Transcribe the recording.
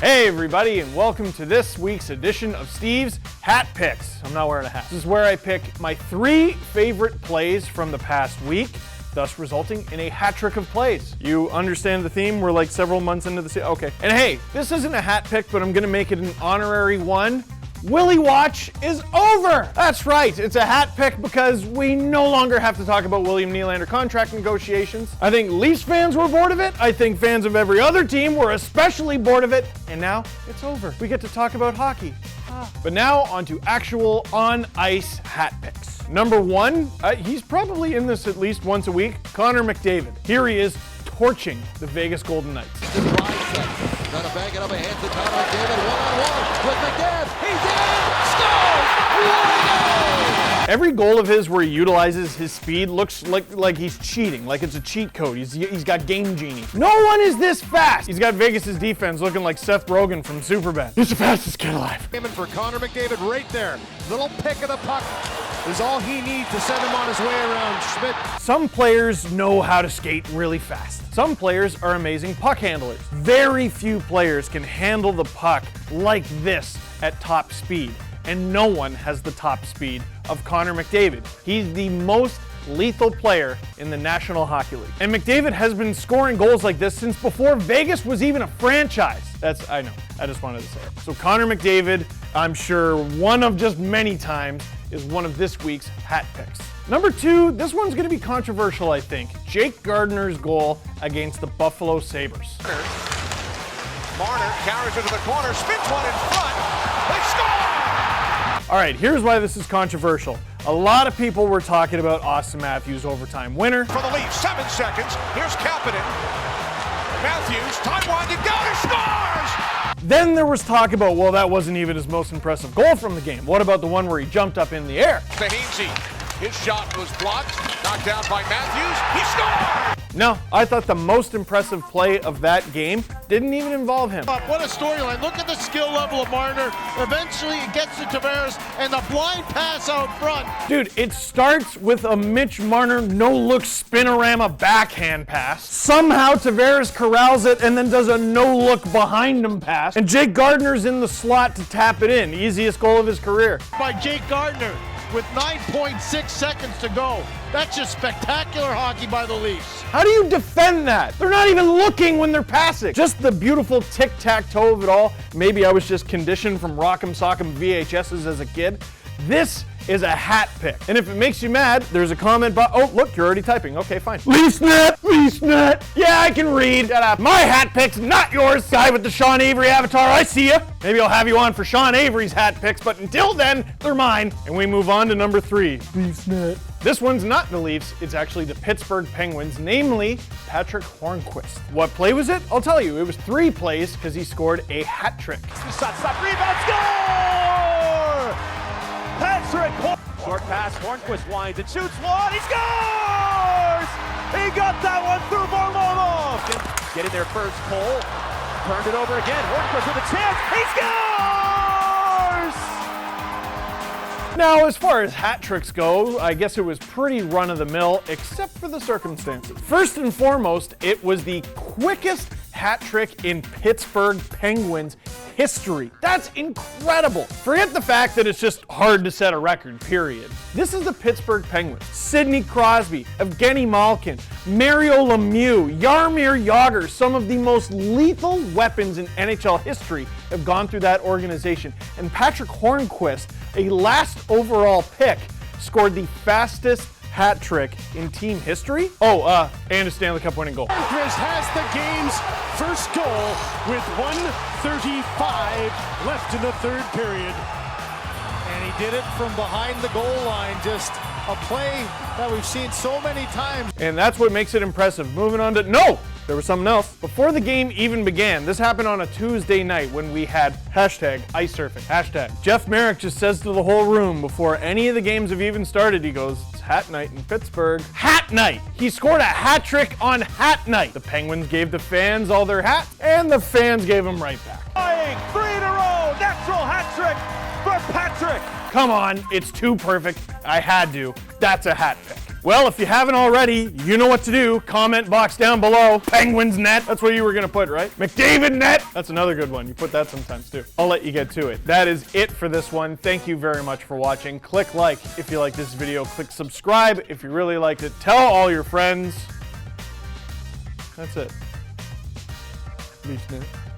Hey everybody, and welcome to this week's edition of Steve's Hat Picks. I'm not wearing a hat. This is where I pick my 3 favorite plays from the past week, thus resulting in a hat trick of plays. You understand the theme? We're like several months into the season. Okay. And hey, this isn't a hat pick, but I'm gonna make it an honorary one. Willie Watch is over! That's right, it's a hat pick because we no longer have to talk about William Nylander contract negotiations. I think Leafs fans were bored of it. I think fans of every other team were especially bored of it. And now it's over. We get to talk about hockey. But now on to actual on-ice hat picks. Number 1, he's probably in this at least once a week, Connor McDavid. Here he is, torching the Vegas Golden Knights. Trying to bang it up ahead to Connor McDavid, one-on-one with McDavid. He's in! Scores! What a goal! Every goal of his where he utilizes his speed looks like he's cheating, like it's a cheat code. He's got Game Genie. No one is this fast! He's got Vegas' defense looking like Seth Rogen from Superbad. He's the fastest kid alive. Aiming for Connor McDavid right there. Little pick of the puck is all he needs to send him on his way around Schmidt. Some players know how to skate really fast. Some players are amazing puck handlers. Very few players can handle the puck like this at top speed, and no one has the top speed of Connor McDavid. He's the most lethal player in the National Hockey League. And McDavid has been scoring goals like this since before Vegas was even a franchise. I know, I just wanted to say it. So Connor McDavid, I'm sure one of just many times, is one of this week's hat picks. Number 2, this one's gonna be controversial, I think. Jake Gardner's goal against the Buffalo Sabres. Marner carries it to the corner, spins one in front. They score! All right, here's why this is controversial. A lot of people were talking about Austin Matthews' overtime winner. For the Leafs, 7 seconds. Here's Kapanen. Matthews, time winding down, he scores! Then there was talk about, well, that wasn't even his most impressive goal from the game. What about the one where he jumped up in the air? Fahinzi, his shot was blocked, knocked down by Matthews, he scored! No, I thought the most impressive play of that game didn't even involve him. What a storyline. Look at the skill level of Marner. Eventually it gets to Tavares and the blind pass out front. Dude, it starts with a Mitch Marner no-look spinorama backhand pass. Somehow Tavares corrals it and then does a no-look behind him pass. And Jake Gardner's in the slot to tap it in. Easiest goal of his career. By Jake Gardner with 9.6 seconds to go. That's just spectacular hockey by the Leafs. How do you defend that? They're not even looking when they're passing. Just the beautiful tic-tac-toe of it all. Maybe I was just conditioned from Rock'em Sock'em VHSs as a kid. This is a hat pick. And if it makes you mad, there's a comment box. Oh, look, you're already typing. Okay, fine. Leafsnet, Leafsnet. Yeah, I can read. Shut up. My hat pick's not yours. Guy with the Sean Avery avatar, I see ya. Maybe I'll have you on for Sean Avery's hat picks, but until then, they're mine. And we move on to number 3. Leafsnet. This one's not the Leafs, it's actually the Pittsburgh Penguins, namely Patrick Hornquist. What play was it? I'll tell you, it was 3 plays because he scored a hat trick. Stop, rebound, score! Patrick Horne. Short pass, Hornquist winds and shoots one, he scores! He got that one through Varlamov. Get in there first, Cole. Turned it over again, Hornquist with a chance, he scores! Now, as far as hat tricks go, I guess it was pretty run-of-the-mill, except for the circumstances. First and foremost, it was the quickest hat trick in Pittsburgh Penguins history. That's incredible. Forget the fact that it's just hard to set a record, period. This is the Pittsburgh Penguins. Sidney Crosby, Evgeny Malkin, Mario Lemieux, Jaromir Jagr, some of the most lethal weapons in NHL history have gone through that organization. And Patrick Hornquist, a last overall pick, scored the fastest hat trick in team history. And a Stanley Cup winning goal. Hornquist has the game's first goal with 1:35 left in the third period. And he did it from behind the goal line. Just a play that we've seen so many times. And that's what makes it impressive. Moving on to, no! There was something else. Before the game even began, this happened on a Tuesday night when we had hashtag ice surfing. Hashtag. Geoff Merrick just says to the whole room before any of the games have even started, he goes, it's hat night in Pittsburgh. Hat night! He scored a hat trick on hat night. The Penguins gave the fans all their hats, and the fans gave them right back. 3 in a row, natural hat trick for Patrick. Come on, it's too perfect. I had to. That's a hat pick. Well, if you haven't already, you know what to do. Comment box down below. Penguins net. That's what you were going to put, right? McDavid net. That's another good one. You put that sometimes too. I'll let you get to it. That is it for this one. Thank you very much for watching. Click like if you like this video. Click subscribe if you really liked it. Tell all your friends. That's it. Beach net.